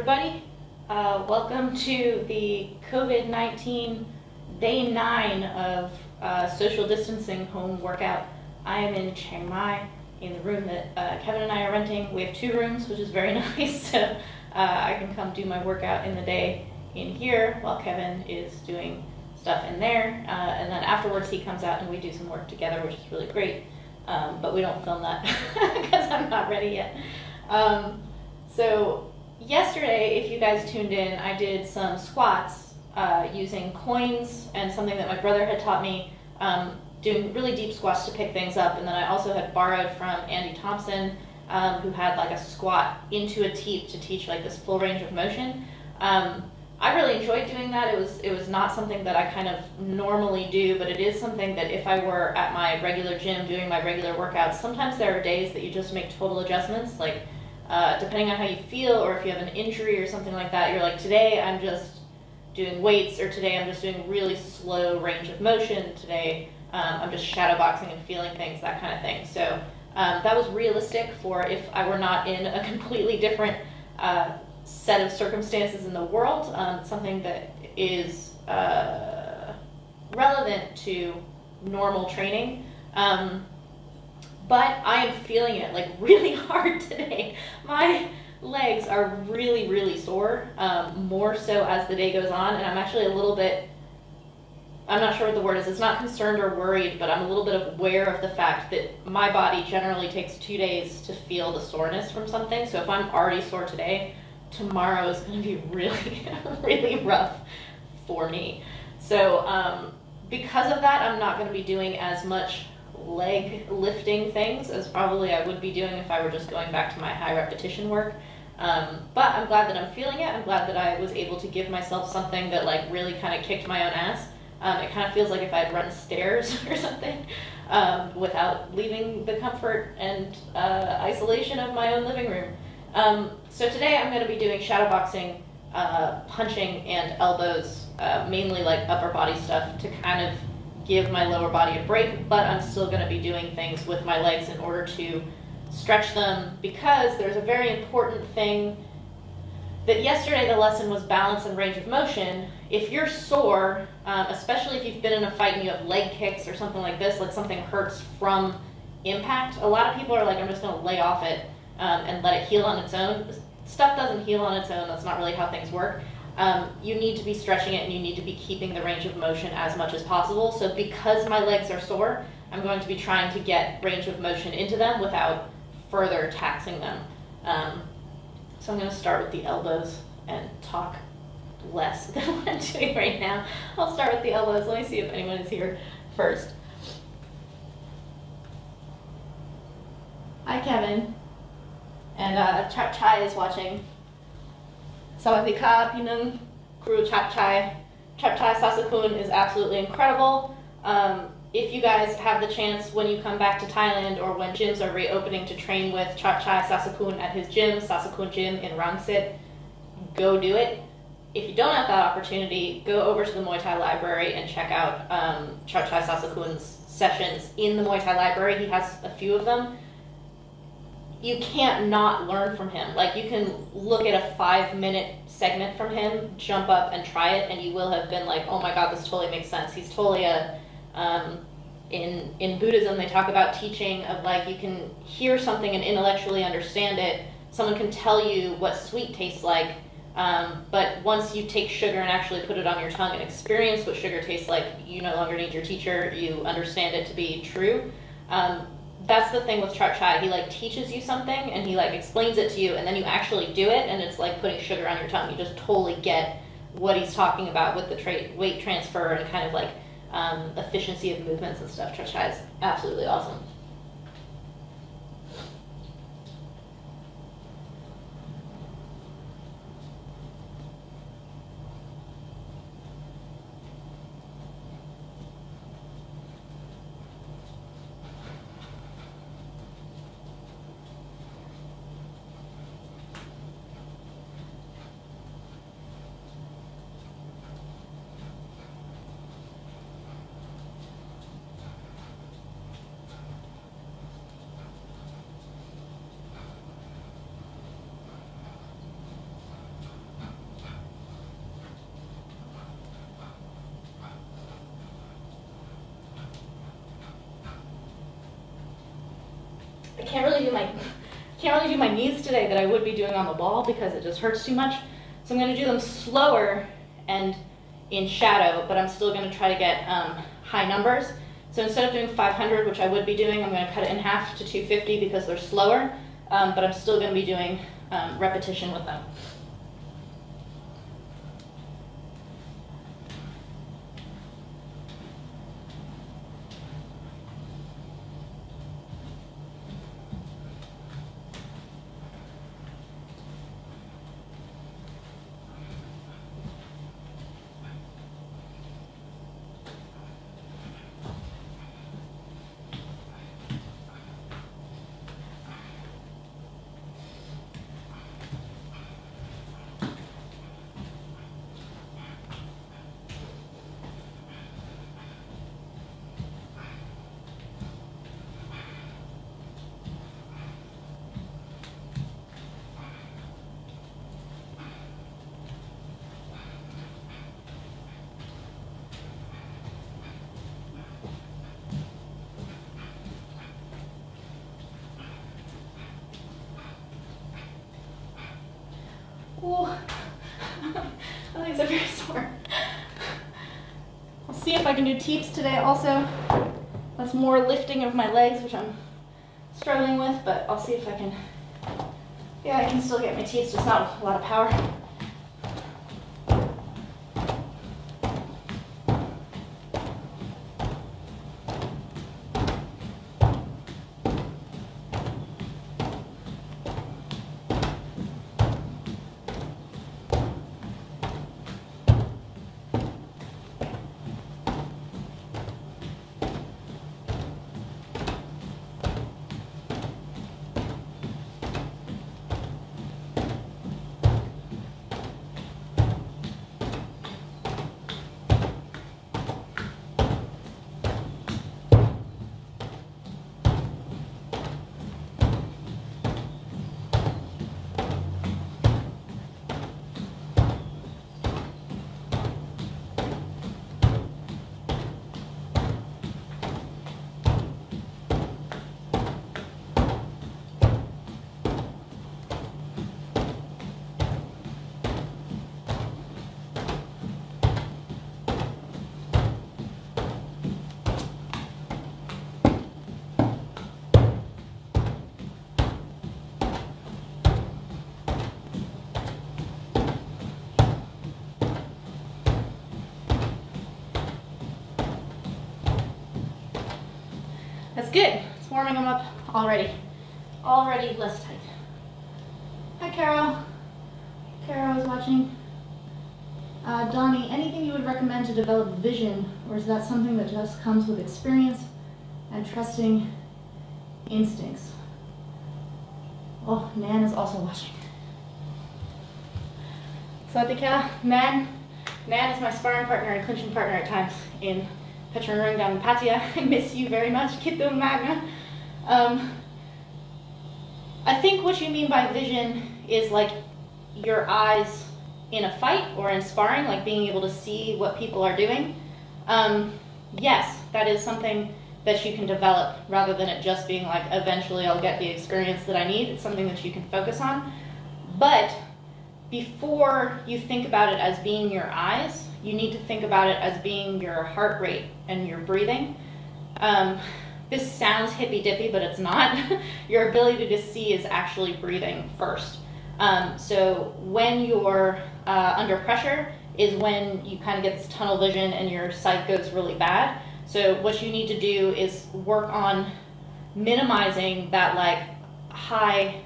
everybody. Welcome to the COVID-19 day 9 of social distancing home workout. I am in Chiang Mai in the room that Kevin and I are renting. We have 2 rooms, which is very nice, so I can come do my workout in the day in here while Kevin is doing stuff in there. And then afterwards he comes out and we do some work together, which is really great. But we don't film that because I'm not ready yet. So yesterday, if you guys tuned in, I did some squats using coins and something that my brother had taught me, doing really deep squats to pick things up. And then I also had borrowed from Andy Thompson, who had like a squat into a teep to teach like this full range of motion. I really enjoyed doing that. It was not something that I kind of normally do, but it is something that if I were at my regular gym doing my regular workouts, sometimes there are days that you just make total adjustments, like depending on how you feel, or if you have an injury or something like that, you're like, today I'm just doing weights, or today I'm just doing really slow range of motion, today I'm just shadow boxing and feeling things, that kind of thing. So that was realistic for if I were not in a completely different set of circumstances in the world, something that is relevant to normal training. But I am feeling it like really hard today. My legs are really, really sore, more so as the day goes on, and I'm actually a little bit, I'm not sure what the word is, it's not concerned or worried, but I'm a little bit aware of the fact that my body generally takes 2 days to feel the soreness from something. So if I'm already sore today, tomorrow is going to be really, really rough for me. So because of that, I'm not going to be doing as much leg lifting things as probably I would be doing if I were just going back to my high repetition work. But I'm glad that I'm feeling it. I'm glad that I was able to give myself something that like really kind of kicked my own ass. It kind of feels like if I'd run stairs or something without leaving the comfort and isolation of my own living room. So today I'm going to be doing shadow boxing, punching, and elbows, mainly like upper body stuff to kind of give my lower body a break, but I'm still going to be doing things with my legs in order to stretch them, because there's a very important thing that yesterday the lesson was balance and range of motion. If you're sore, especially if you've been in a fight and you have leg kicks or something like this, like something hurts from impact, a lot of people are like, I'm just going to lay off it and let it heal on its own. Stuff doesn't heal on its own. That's not really how things work. You need to be stretching it and you need to be keeping the range of motion as much as possible. So because my legs are sore, I'm going to be trying to get range of motion into them without further taxing them. So I'm going to start with the elbows and talk less than what I'm doing right now. I'll start with the elbows. Let me see if anyone is here first. Hi, Kevin. And Chap Chai is watching. Sawadee ka, Pinung, Kuru Chap Chai. Chap Chai Sasakun is absolutely incredible. If you guys have the chance when you come back to Thailand or when gyms are reopening to train with Chap Chai Sasakun at his gym, Sasakun Gym in Rangsit, go do it. If you don't have that opportunity, go over to the Muay Thai Library and check out Chap Chai Sasakun's sessions in the Muay Thai Library. He has a few of them. You can't not learn from him. Like, you can look at a 5-minute segment from him, jump up and try it, and you will have been like, oh my god, this totally makes sense. He's totally a, in Buddhism they talk about teaching of like, you can hear something and intellectually understand it. Someone can tell you what sweet tastes like, but once you take sugar and actually put it on your tongue and experience what sugar tastes like, you no longer need your teacher, you understand it to be true. That's the thing with Chap Chai. He like teaches you something and he like explains it to you, and then you actually do it, and it's like putting sugar on your tongue. You just totally get what he's talking about with the weight transfer and kind of like efficiency of movements and stuff. Chap Chai is absolutely awesome. I can't really do my knees today that I would be doing on the ball because it just hurts too much. So I'm going to do them slower and in shadow, but I'm still going to try to get high numbers. So instead of doing 500, which I would be doing, I'm going to cut it in half to 250 because they're slower, but I'm still going to be doing repetition with them. Oh, my legs are very sore. I'll see if I can do teeps today also. That's more lifting of my legs, which I'm struggling with, but I'll see if I can, yeah, I can still get my teeps, just not with a lot of power. That's good. It's warming them up already. Already less tight. Hi, Carol. Carol is watching. Donnie, anything you would recommend to develop vision, or is that something that just comes with experience and trusting instincts? Oh, Nan is also watching. Sawadika, Nan is my sparring partner and clinching partner at times in Petrarung down in Pattaya. I miss you very much. Kitu Magna. I think what you mean by vision is like your eyes in a fight or in sparring, like being able to see what people are doing. Yes, that is something that you can develop rather than it just being like eventually I'll get the experience that I need. It's something that you can focus on. But before you think about it as being your eyes, you need to think about it as being your heart rate and your breathing. This sounds hippy-dippy, but it's not. Your ability to see is actually breathing first. So when you're under pressure is when you kind of get this tunnel vision and your sight goes really bad. So what you need to do is work on minimizing that like high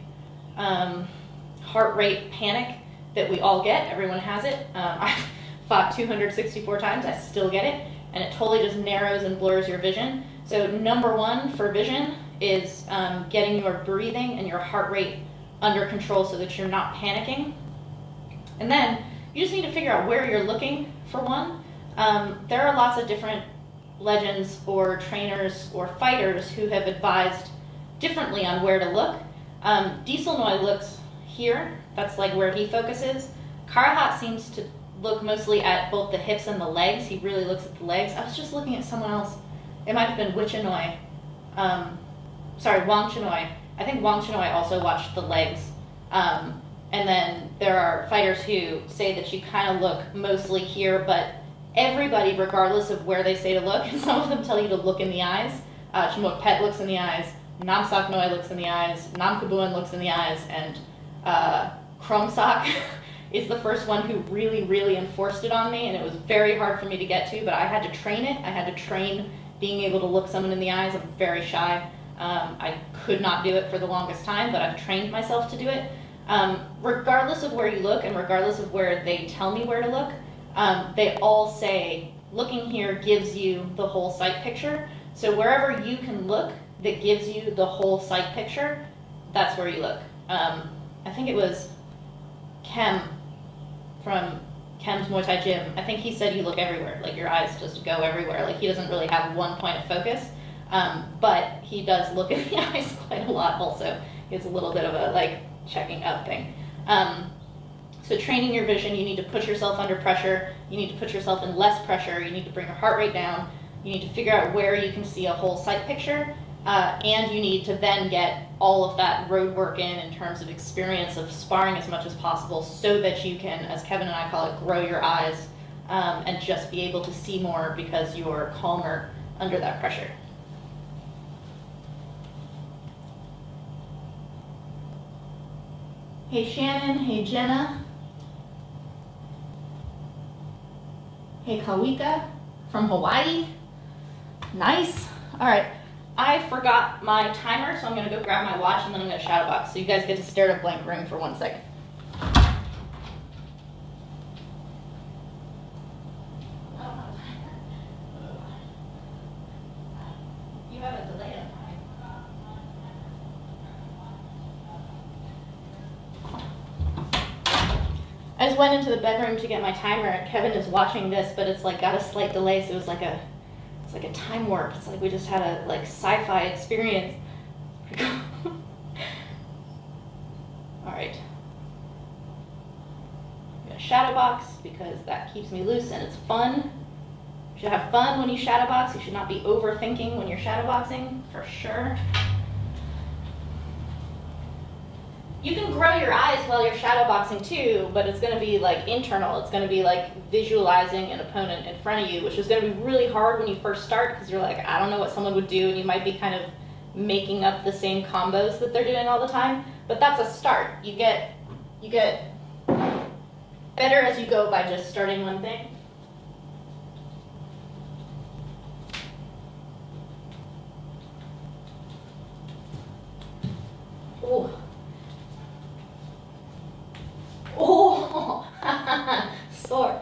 heart rate panic that we all get. Everyone has it. I've fought 264 times, I still get it, and it totally just narrows and blurs your vision. So number one for vision is getting your breathing and your heart rate under control so that you're not panicking. And then you just need to figure out where you're looking for one. There are lots of different legends or trainers or fighters who have advised differently on where to look. Diesel Noi looks here, that's like where he focuses. Karahat seems to look mostly at both the hips and the legs. He really looks at the legs. I was just looking at someone else. It might have been Wichanoi. Sorry, Wang Chanoi. I think Wang Chino, I also watched the legs. And then there are fighters who say that you kind of look mostly here, but everybody, regardless of where they say to look, and some of them tell you to look in the eyes. Chimok Pet looks in the eyes, Nam Sak Noi looks in the eyes, Nam Kabuan looks in the eyes, and Krom Sak is the first one who really, really enforced it on me, and it was very hard for me to get to, but I had to train it. I had to train being able to look someone in the eyes. I'm very shy. I could not do it for the longest time, but I've trained myself to do it. Regardless of where you look and regardless of where they tell me where to look, they all say looking here gives you the whole sight picture. So wherever you can look that gives you the whole sight picture, that's where you look. I think it was Kem from Kem's Muay Thai Gym. I think he said you look everywhere, like your eyes just go everywhere. Like he doesn't really have one point of focus, but he does look in the eyes quite a lot also. It's a little bit of a like checking up thing. So training your vision, you need to put yourself under pressure, you need to put yourself in less pressure, you need to bring your heart rate down, you need to figure out where you can see a whole sight picture, and you need to then get all of that road work in terms of experience of sparring as much as possible so that you can, as Kevin and I call it, grow your eyes and just be able to see more because you're calmer under that pressure. Hey Shannon, hey Jenna, hey Kawika from Hawaii, nice. All right, I forgot my timer, so I'm gonna go grab my watch and then I'm gonna shadow box. So you guys get to stare at a blank room for 1 second. You have a delay on time. I just went into the bedroom to get my timer. Kevin is watching this, but it's like got a slight delay, so it's like a time warp. It's like we just had a like sci-fi experience. All right. I'm gonna shadow box because that keeps me loose and it's fun. You should have fun when you shadow box. You should not be overthinking when you're shadow boxing, for sure. You can grow your eyes while you're shadow boxing too, but it's going to be like internal. It's going to be like visualizing an opponent in front of you, which is going to be really hard when you first start because you're like, I don't know what someone would do, and you might be kind of making up the same combos that they're doing all the time. But that's a start. You get better as you go by just starting one thing. Ooh. Oh, sore.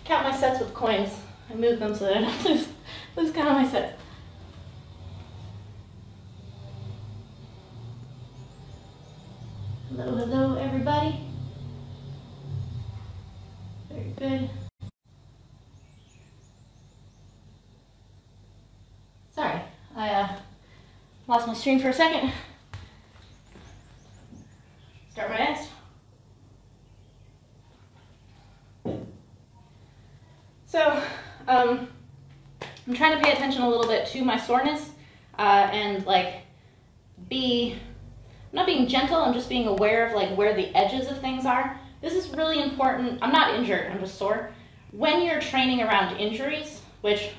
count my sets with coins. I move them so that I don't lose count of my sets. Hello, hello, everybody. Very good. Sorry, I lost my stream for a second. Start my next. So, I'm trying to pay attention a little bit to my soreness and like I'm not being gentle, I'm just being aware of like where the edges of things are. This is really important. I'm not injured, I'm just sore. When you're training around injuries, which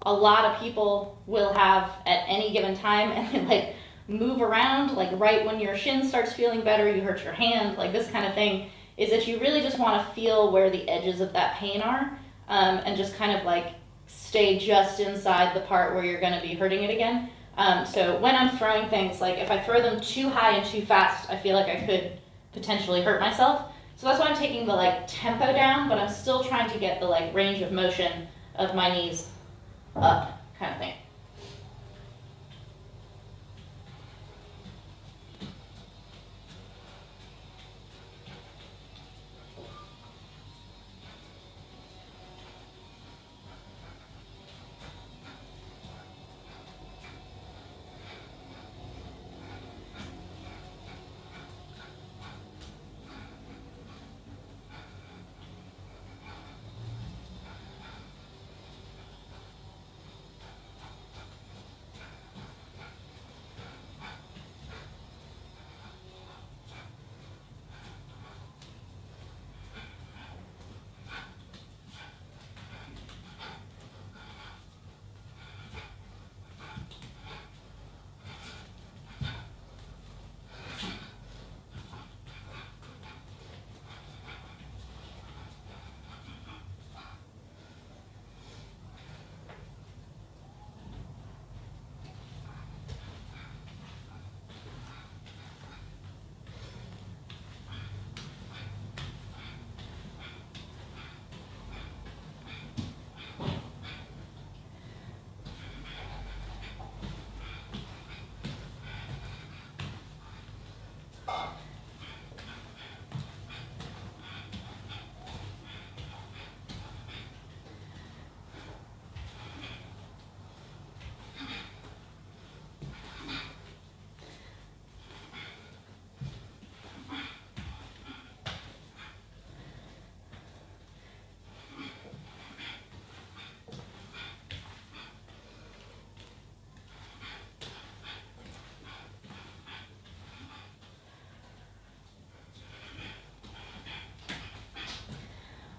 a lot of people will have at any given time, and they like move around, like right when your shin starts feeling better, you hurt your hand, like this kind of thing, is that you really just want to feel where the edges of that pain are, and just kind of like stay just inside the part where you're going to be hurting it again. So when I'm throwing things, like if I throw them too high and too fast, I feel like I could potentially hurt myself. So that's why I'm taking the like tempo down, but I'm still trying to get the like range of motion of my knees up, kind of thing.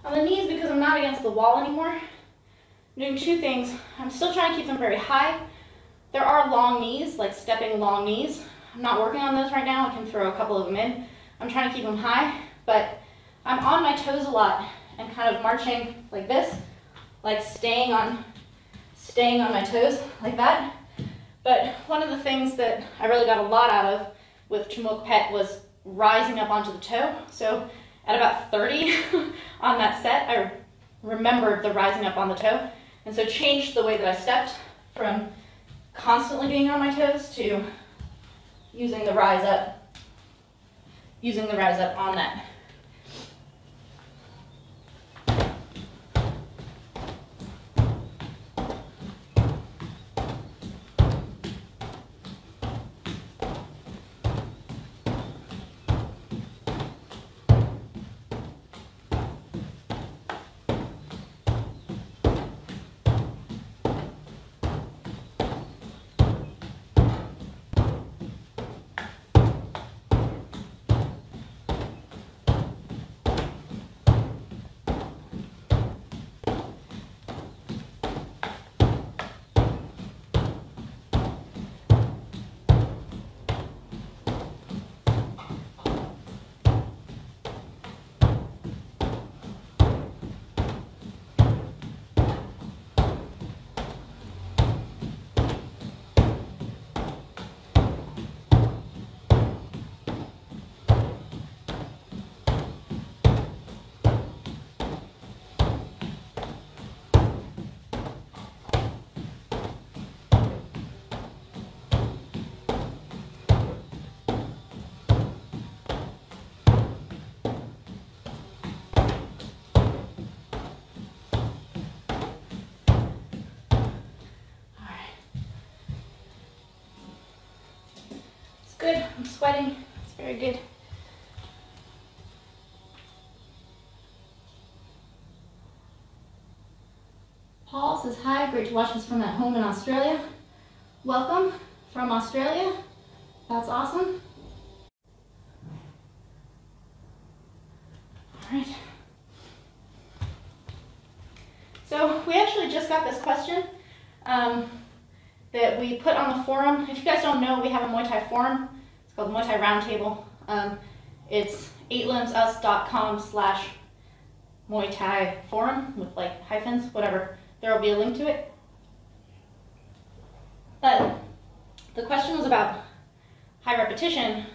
On the knees, because I'm not against the wall anymore, I'm doing two things. I'm still trying to keep them very high. There are long knees, like stepping long knees. I'm not working on those right now. I can throw a couple of them in. I'm trying to keep them high, but I'm on my toes a lot and kind of marching like this, like staying on my toes like that. But one of the things that I really got a lot out of with Chumuk Pet was rising up onto the toe. So at about 30 on that set, I remembered the rising up on the toe, and so changed the way that I stepped from constantly being on my toes to using the rise up on that. I'm sweating. It's very good. Paul says hi, great to watch this from at home in Australia. Welcome from Australia. That's awesome. All right. So we actually just got this question that we put on the forum. If you guys don't know, we have a Muay Thai forum. It's called the Muay Thai Roundtable. It's 8limbsus.com/Muay Thai forum with like hyphens, whatever. There will be a link to it. But the question was about high repetition.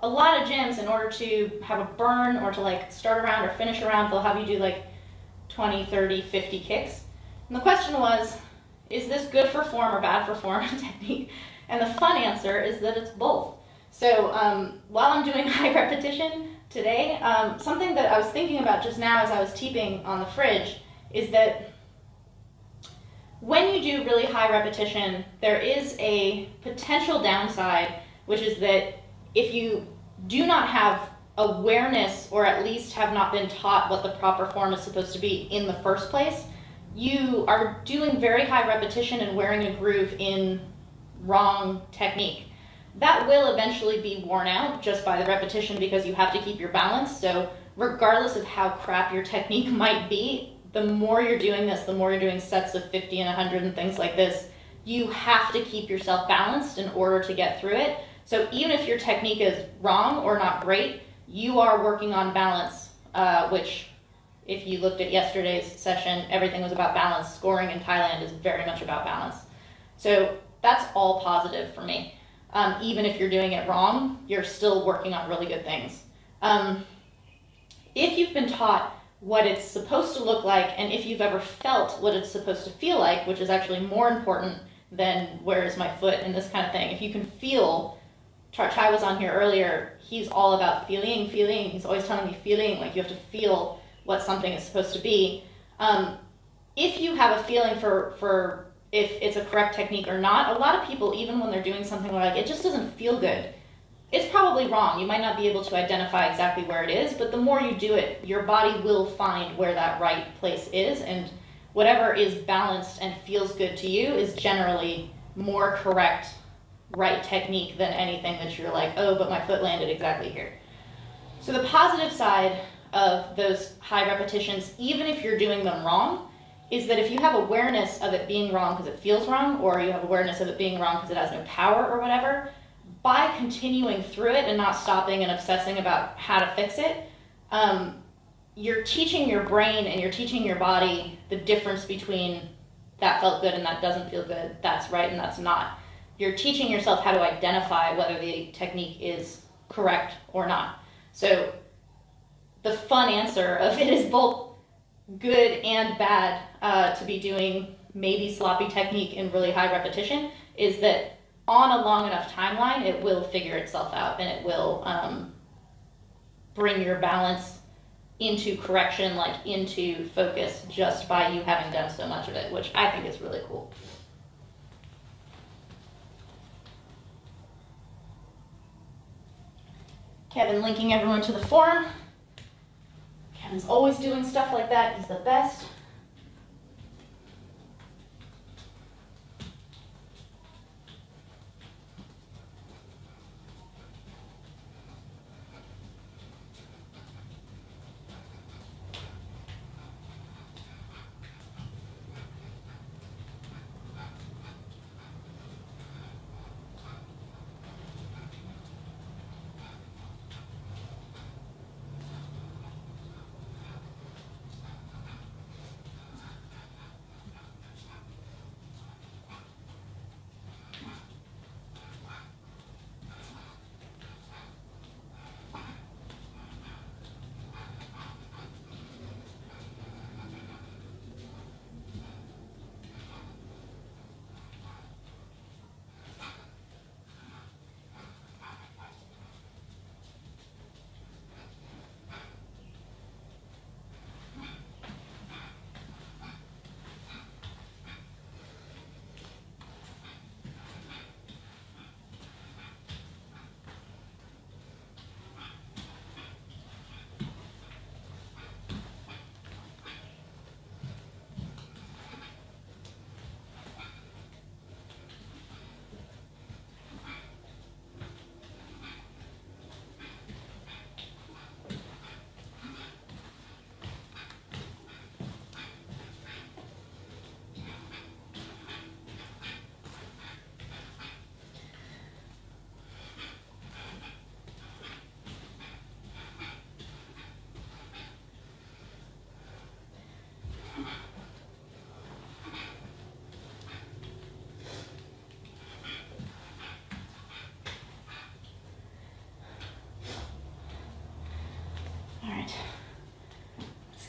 A lot of gyms, in order to have a burn or to like start a round or finish a round, they'll have you do like 20, 30, 50 kicks. And the question was, is this good for form or bad for form and technique? And the fun answer is that it's both. So while I'm doing high repetition today, something that I was thinking about just now as I was teeping on the fridge is that when you do really high repetition, there is a potential downside, which is that if you do not have awareness, or at least have not been taught what the proper form is supposed to be in the first place, you are doing very high repetition and wearing a groove in wrong technique. That will eventually be worn out just by the repetition because you have to keep your balance. So regardless of how crap your technique might be, the more you're doing this, the more you're doing sets of 50 and 100 and things like this, you have to keep yourself balanced in order to get through it. So even if your technique is wrong or not great, you are working on balance, which if you looked at yesterday's session, everything was about balance. Scoring in Thailand is very much about balance. So that's all positive for me. Even if you're doing it wrong, you're still working on really good things. If you've been taught what it's supposed to look like, and if you've ever felt what it's supposed to feel like, which is actually more important than where is my foot and this kind of thing. If you can feel, Chai was on here earlier, he's all about feeling. He's always telling me feeling, like you have to feel what something is supposed to be. If you have a feeling for if it's a correct technique or not, a lot of people, even when they're doing something where like it just doesn't feel good, it's probably wrong. You might not be able to identify exactly where it is, but the more you do it, your body will find where that right place is, and whatever is balanced and feels good to you is generally more correct, right technique than anything that you're like, oh, but my foot landed exactly here. So the positive side of those high repetitions, even if you're doing them wrong, is that if you have awareness of it being wrong because it feels wrong, or you have awareness of it being wrong because it has no power or whatever, by continuing through it and not stopping and obsessing about how to fix it, you're teaching your brain and you're teaching your body the difference between that felt good and that doesn't feel good, that's right and that's not. You're teaching yourself how to identify whether the technique is correct or not. So the fun answer of it is both good and bad to be doing maybe sloppy technique in really high repetition, is that on a long enough timeline, it will figure itself out and it will bring your balance into correction, like into focus, just by you having done so much of it, which I think is really cool. Kevin linking everyone to the forum. Kevin's always doing stuff like that. He's the best.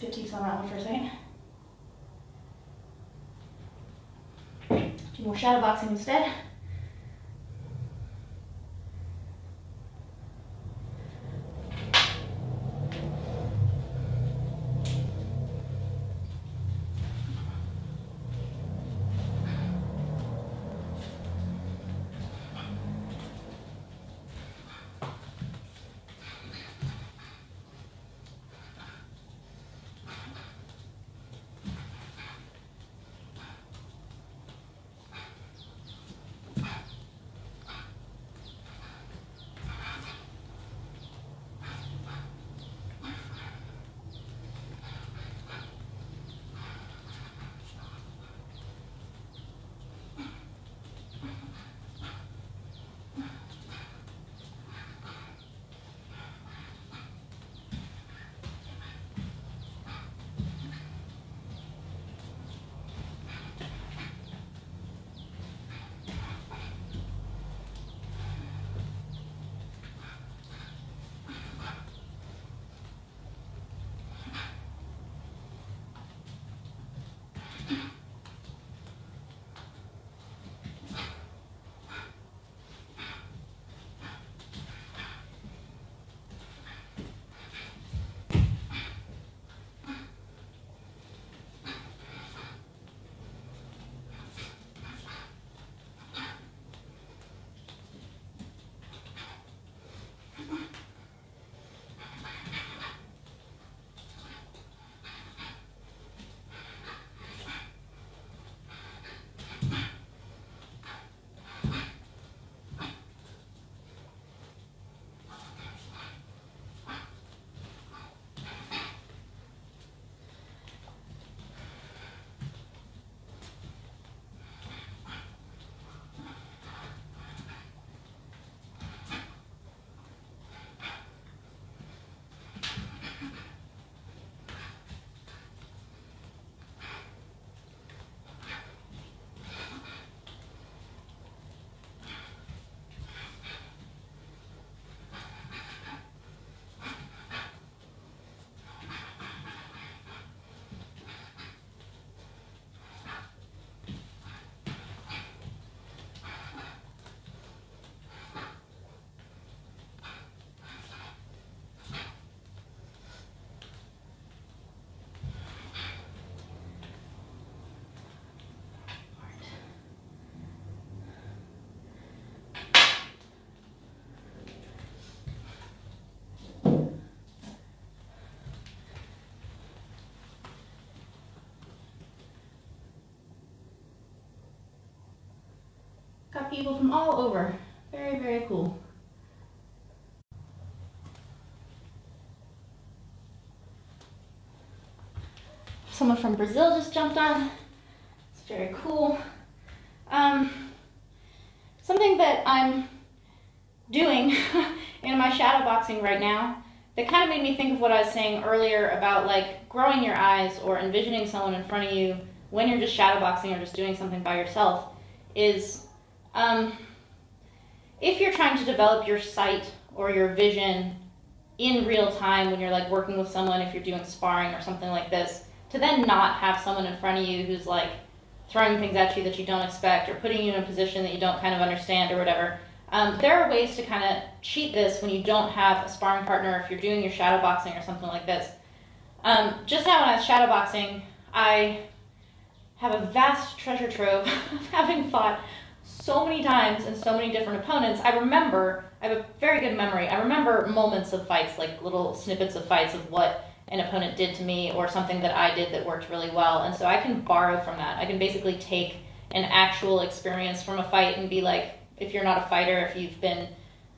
fatigues on that one for a second. Do more shadow boxing instead. Got people from all over. Very, very cool. Someone from Brazil just jumped on. It's very cool. Something that I'm doing in my shadow boxing right now that kind of made me think of what I was saying earlier about like growing your eyes or envisioning someone in front of you when you're just shadow boxing or just doing something by yourself is if you're trying to develop your sight or your vision in real time when you're like working with someone, if you're doing sparring or something like this, to then not have someone in front of you who's like throwing things at you that you don't expect or putting you in a position that you don't kind of understand or whatever. There are ways to kind of cheat this when you don't have a sparring partner if you're doing your shadow boxing or something like this. Just now when I was shadow boxing, I have a vast treasure trove of having fought so many times and so many different opponents. I have a very good memory. I remember moments of fights, like little snippets of fights of what an opponent did to me or something that I did that worked really well. And so I can borrow from that. I can basically take an actual experience from a fight and be like, if you're not a fighter, if you've been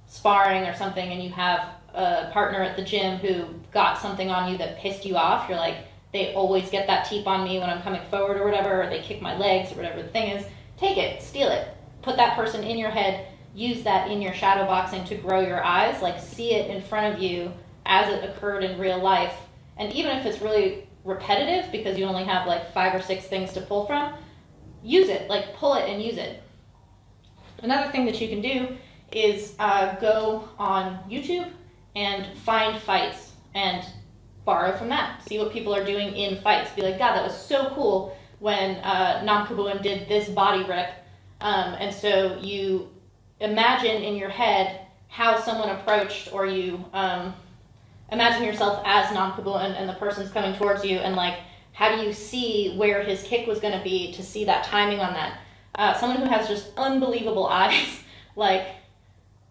sparring or something and you have a partner at the gym who got something on you that pissed you off, you're like, they always get that teep on me when I'm coming forward or whatever, or they kick my legs or whatever the thing is. Take it, steal it, put that person in your head, use that in your shadow boxing to grow your eyes, like see it in front of you as it occurred in real life. And even if it's really repetitive because you only have like 5 or 6 things to pull from, use it, like pull it and use it. Another thing that you can do is go on YouTube and find fights and borrow from that. See what people are doing in fights. Be like, God, that was so cool when Nam Kabuin did this body rip. And so you imagine in your head how someone approached, or you imagine yourself as Nam Kabuin and the person's coming towards you, and like, how do you see where his kick was going to be to see that timing on that? Someone who has just unbelievable eyes, like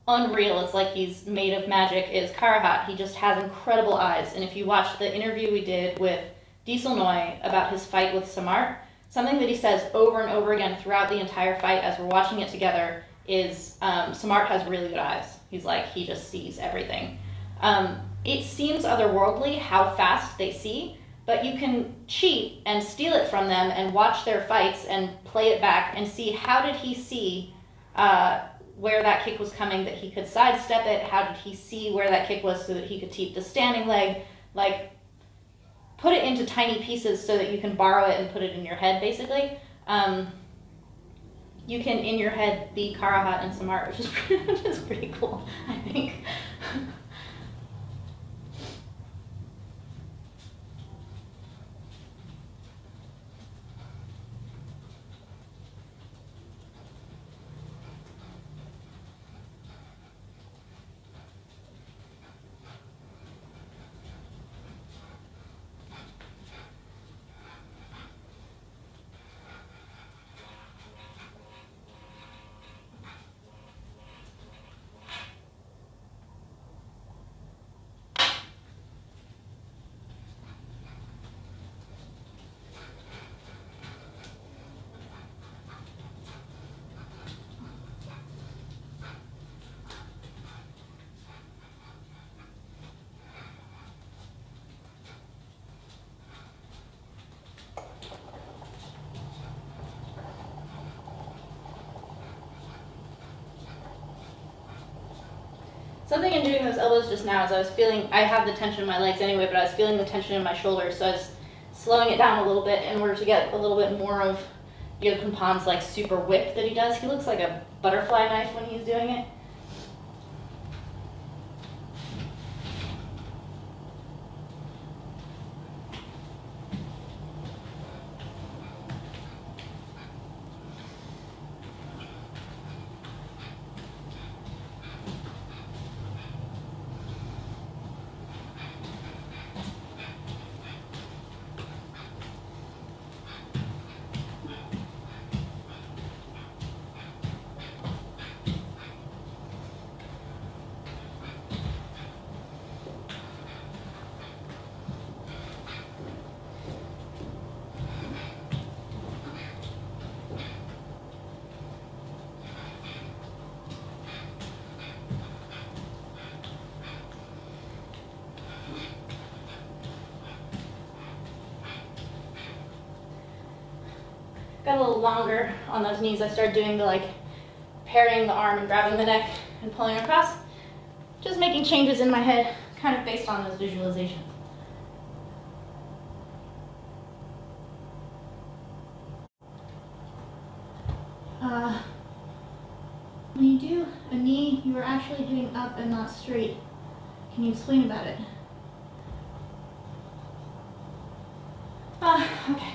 unreal, it's like he's made of magic, is Karahat. He just has incredible eyes. And if you watch the interview we did with Diesel Noy about his fight with Samart, something that he says over and over again throughout the entire fight as we're watching it together is Samart has really good eyes. He's like, he just sees everything. It seems otherworldly how fast they see, but you can cheat and steal it from them and watch their fights and play it back and see how did he see where that kick was coming, that he could sidestep it, how did he see where that kick was so that he could keep the standing leg, like put it into tiny pieces so that you can borrow it and put it in your head basically. You can in your head be Karahat and Samart, which is pretty cool, I think. Something in doing those elbows just now is I was feeling, I have the tension in my legs anyway, but I was feeling the tension in my shoulders, so I was slowing it down a little bit in order to get a little bit more of Yod Kumpan's like super whip that he does. He looks like a butterfly knife when he's doing it. Got a little longer on those knees. I started doing the like parrying the arm and grabbing the neck and pulling across. Just making changes in my head, kind of based on those visualizations. When you do a knee, you are actually hitting up and not straight. Can you explain about it? Okay.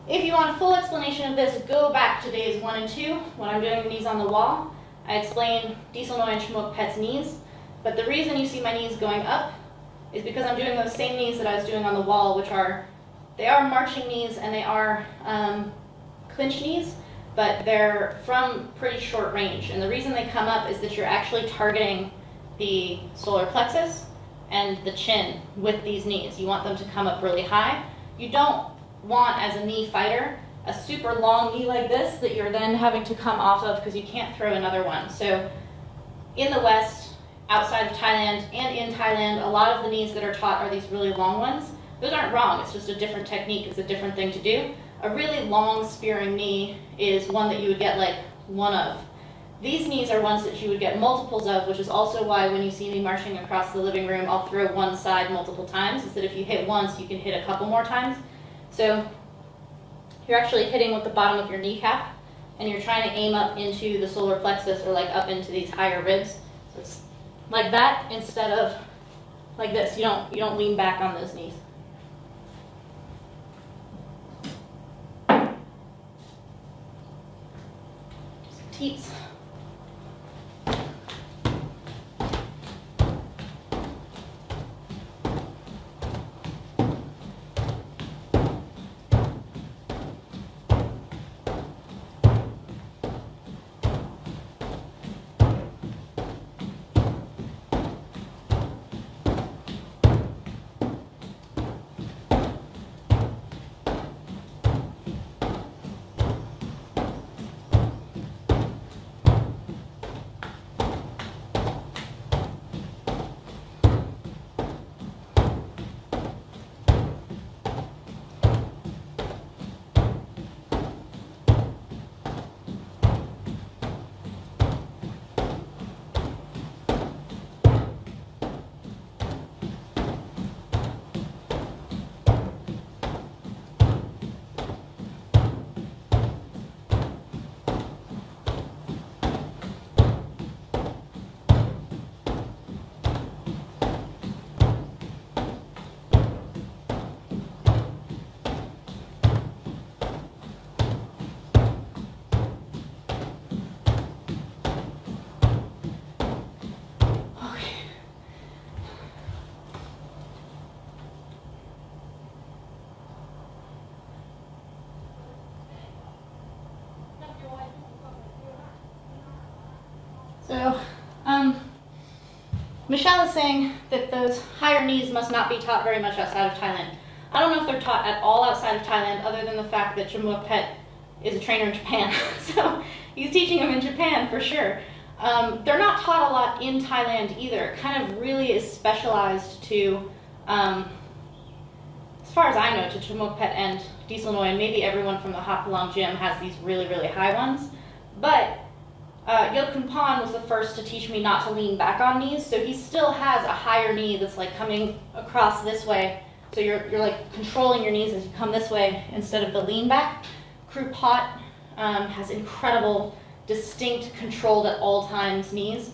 If you want a full explanation of this, go back to days 1 and 2 when I'm doing the knees on the wall. I explain Diesel Noy and Shmuk Pet's knees, but the reason you see my knees going up is because I'm doing those same knees that I was doing on the wall, which are, they are marching knees and they are clinch knees, but they're from pretty short range. And the reason they come up is that you're actually targeting the solar plexus and the chin with these knees. You want them to come up really high. You don't want, as a knee fighter, a super long knee like this that you're then having to come off of because you can't throw another one. So in the West, outside of Thailand and in Thailand, a lot of the knees that are taught are these really long ones. Those aren't wrong, it's just a different technique, it's a different thing to do. A really long spearing knee is one that you would get like one of. These knees are ones that you would get multiples of, which is also why when you see me marching across the living room, I'll throw one side multiple times, is that if you hit once, you can hit a couple more times. So you're actually hitting with the bottom of your kneecap, and you're trying to aim up into the solar plexus or like up into these higher ribs. So it's like that instead of like this. You don't lean back on those knees. Just teeps. So, Michelle is saying that those higher knees must not be taught very much outside of Thailand. I don't know if they're taught at all outside of Thailand, other than the fact that Muay is a trainer in Japan. So he's teaching them in Japan for sure. They're not taught a lot in Thailand either. It kind of really is specialized to, as far as I know, to Muay and Duuglas-Ittu, and maybe everyone from the Hapalong gym has these really, really high ones. But Yilkun Pan was the first to teach me not to lean back on knees, so he still has a higher knee that's like coming across this way. So you're like controlling your knees as you come this way instead of the lean back. Crew Pot has incredible, distinct, controlled at all times knees.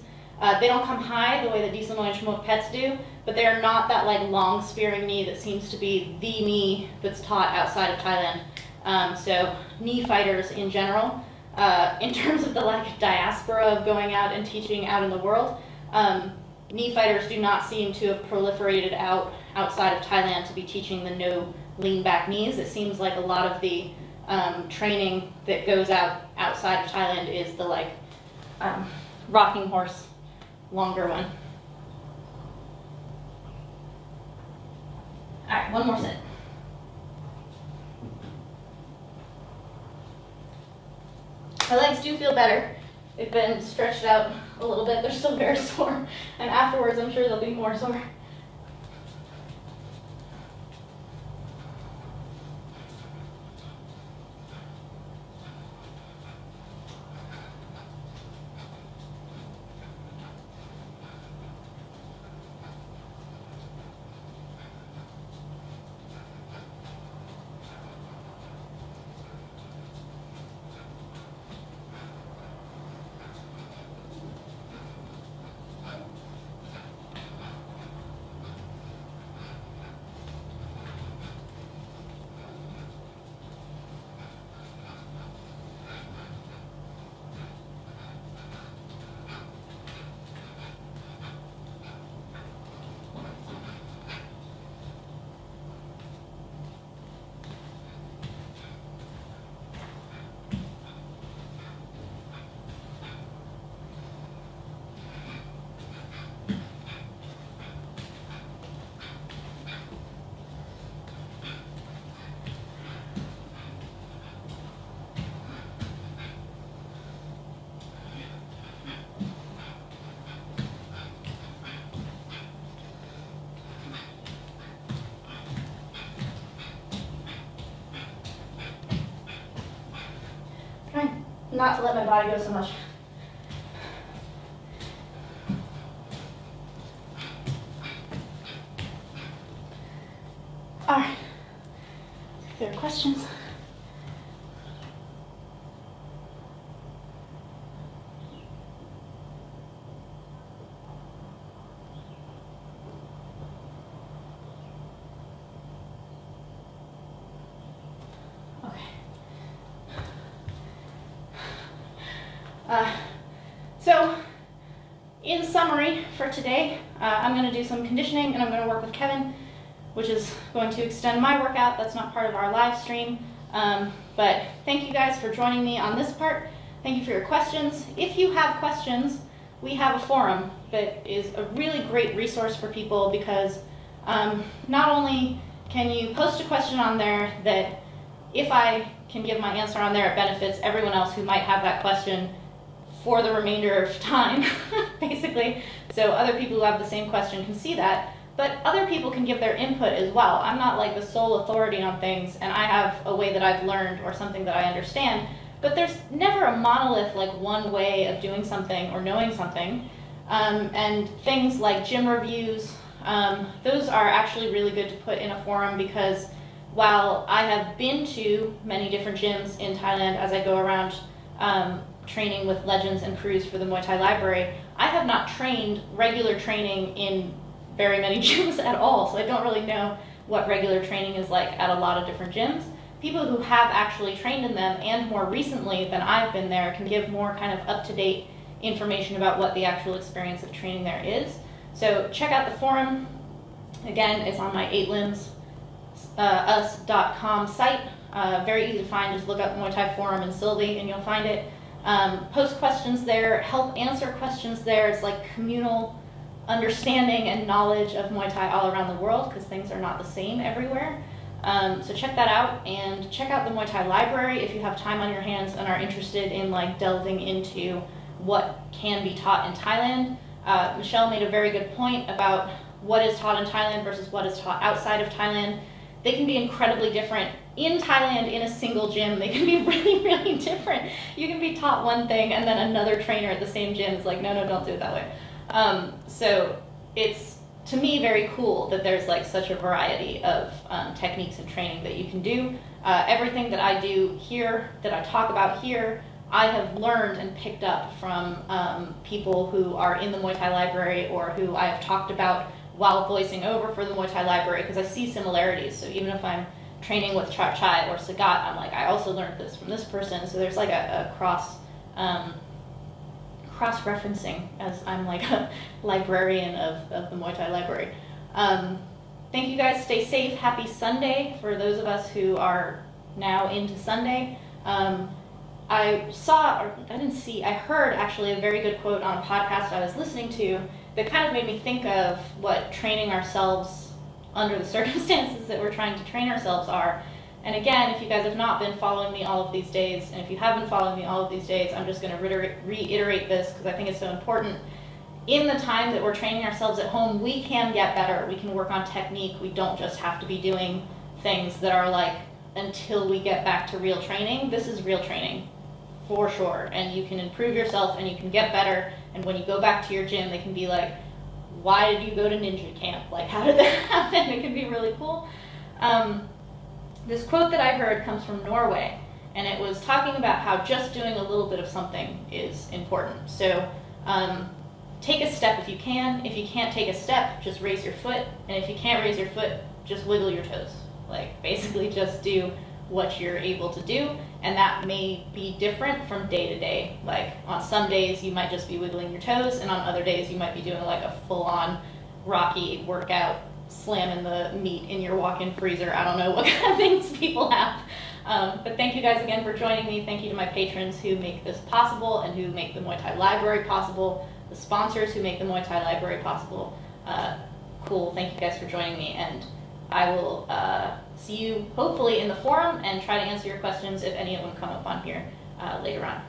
They don't come high the way that Duuglas-Ittu and Muay do, but they are not that like long spearing knee that seems to be the knee that's taught outside of Thailand. So knee fighters in general. In terms of the like diaspora of going out and teaching out in the world, knee fighters do not seem to have proliferated outside of Thailand to be teaching the no lean back knees. It seems like a lot of the training that goes outside of Thailand is the like rocking horse, longer one. All right, one more set. My legs do feel better. They've been stretched out a little bit. They're still very sore. And afterwards, I'm sure they'll be more sore. Trying not to let my body go so much. All right, if there are questions. So in summary for today, I'm going to do some conditioning and I'm going to work with Kevin, which is going to extend my workout. That's not part of our live stream. But thank you guys for joining me on this part. Thank you for your questions. If you have questions, we have a forum that is a really great resource for people because not only can you post a question on there that if I can give my answer on there, it benefits everyone else who might have that question for the remainder of time, basically. So other people who have the same question can see that, but other people can give their input as well. I'm not like the sole authority on things, and I have a way that I've learned or something that I understand, but there's never a monolith, like one way of doing something or knowing something. And things like gym reviews, those are actually really good to put in a forum because while I have been to many different gyms in Thailand as I go around training with legends and crews for the Muay Thai Library, I have not trained regular training in very many gyms at all, so I don't really know what regular training is like at a lot of different gyms. People who have actually trained in them and more recently than I've been there can give more kind of up-to-date information about what the actual experience of training there is. So check out the forum. Again, it's on my 8limbs.us.com site. Very easy to find. Just look up Muay Thai Forum and Sylvie and you'll find it. Post questions there, help answer questions there. It's like communal understanding and knowledge of Muay Thai all around the world because things are not the same everywhere. So check that out and check out the Muay Thai Library if you have time on your hands and are interested in like delving into what can be taught in Thailand. Michelle made a very good point about what is taught in Thailand versus what is taught outside of Thailand. They can be incredibly different. In Thailand, in a single gym, they can be really, really different. You can be taught one thing and then another trainer at the same gym is like, no, don't do it that way. So it's, to me, very cool that there's like such a variety of techniques and training that you can do. Everything that I do here, that I talk about here, I have learned and picked up from people who are in the Muay Thai Library or who I have talked about while voicing over for the Muay Thai Library because I see similarities. So even if I'm training with Chak Chai or Sagat, I'm like, I also learned this from this person. So there's like a cross-referencing as I'm like a librarian of the Muay Thai Library. Thank you guys. Stay safe. Happy Sunday for those of us who are now into Sunday. I heard actually a very good quote on a podcast I was listening to that kind of made me think of what training ourselves under the circumstances that we're trying to train ourselves are. And again, if you guys have not been following me all of these days, and if you have been following me all of these days, I'm just going to reiterate this because I think it's so important. In the time that we're training ourselves at home, we can get better. We can work on technique. We don't just have to be doing things that are like until we get back to real training. This is real training for sure, and you can improve yourself and you can get better, and when you go back to your gym they can be like, why did you go to ninja camp? Like, how did that happen? It can be really cool. This quote that I heard comes from Norway, and it was talking about how just doing a little bit of something is important. So take a step if you can. If you can't take a step, just raise your foot, and if you can't raise your foot, just wiggle your toes. Like, basically just do what you're able to do, and that may be different from day to day. Like, on some days you might just be wiggling your toes, and on other days you might be doing like a full-on Rocky workout, slamming the meat in your walk-in freezer. I don't know what kind of things people have. But thank you guys again for joining me. Thank you to my patrons who make this possible and who make the Muay Thai Library possible, the sponsors who make the Muay Thai Library possible. Cool, thank you guys for joining me, and I will see you hopefully in the forum and try to answer your questions if any of them come up on here later on.